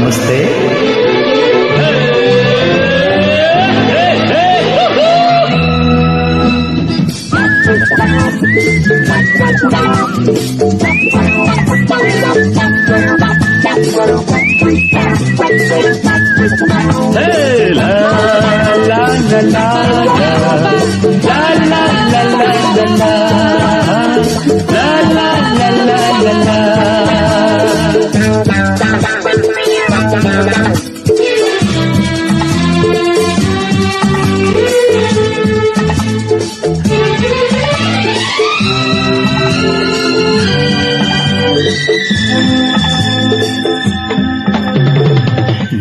ನಮಸ್ತೆ.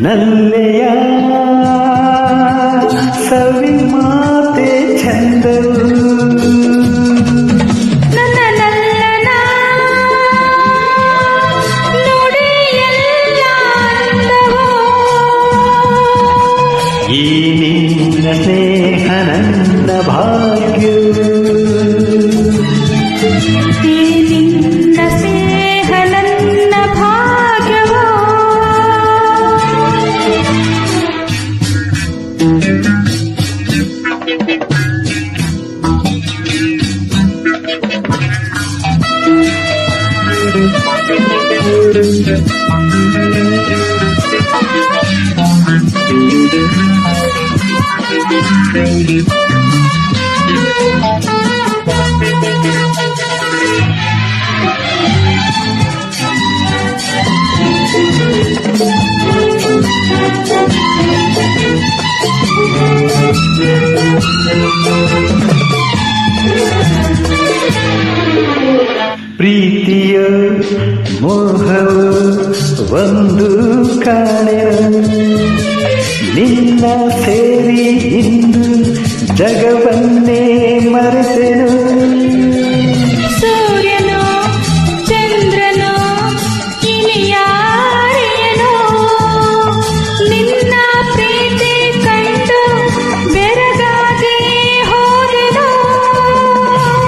ನಲ್ಲೆಯ ಸವಿ ಮಾತೆ ಚಂದವು ನನ್ನ ನಲ್ಲನ ನುಡಿಯೆಲ್ಲ ಅಂದವು. ಈ ನಿನ್ನ ಸ್ನೇಹ ನನ್ನ ಭಾಗ್ಯವು. ಈ ನಿನ್ನ ಸ್ನೇಹ ನನ್ನ ಭಾಗ್ಯವೋ. ಪ್ರೀತಿಯ ಮೋಹವು ಒಂದು ಕಾಣೆನು ನಿನ್ನ ಸೇರಿ ಇಂದು ಜಗವನ್ನೇ ಮರೆತೆನು. ಸೂರ್ಯನೋ ಚಂದ್ರನೋ ಇನಿಯಾರಿಯನೋ ನಿನ್ನ ಪ್ರೀತಿ ಕಂಡು ಬೆರಗಾಗಿ ಹೋದೆನೋ.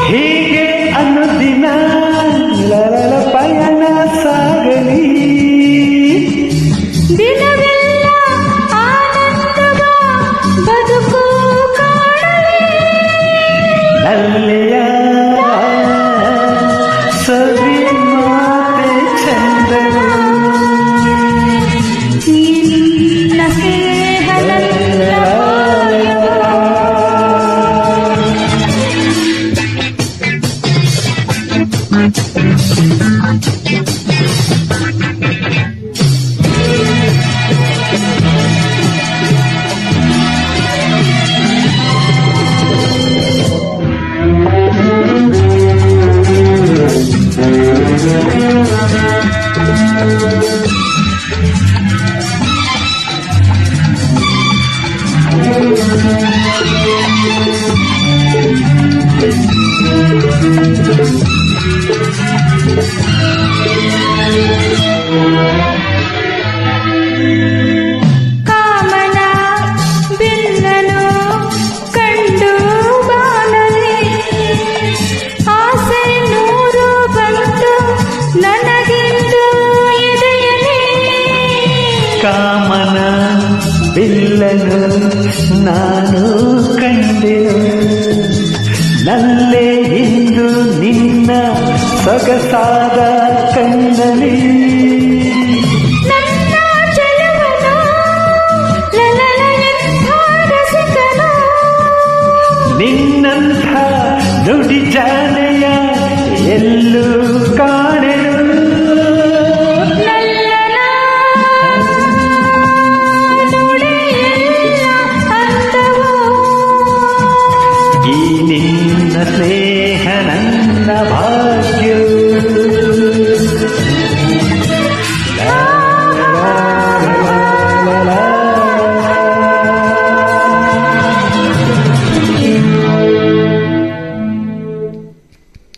ಹೀಗೆ ಅನುದಿನ ಲರಳ ಪಯಣ ಸಾಗಲಿ. ದಿನವೆಲ್ಲ ಆನಂದವ ಬದುಕು ಕಾಣಲಿ. ನಲ್ಲೆಯ ಸವಿ ಮಾತೆ ಚಂದವು. ಈ ನಿನ್ನ ಸ್ನೇಹ ನನ್ನ ಭಾಗ್ಯವೋ. ಕಾಮನ ಬಿಲ್ಲನು ಕಂಡು ಬಾನಲಿ ಆಸೆ ನೂರು ಬಂತು ನನಗಿಂದು ಎದೆಯಲಿ. ಕಾಮನ ಬಿಲ್ಲನು ನಾನು ಕಂಡೆನು ನಲ್ಲೇ ಇಂದು ನಿನ್ನ ಸೊಗಸಾದ ಕಣ್ಣಲಿ. ನನ್ನ ಚೆಲುವನು ಲಲಲ ಎಂಥ ರಸಿಕನು. ನಿನ್ನಂಥ ನುಡಿ ಜಾನೆಯ ಎಲ್ಲೂ ಕಾಣೆ.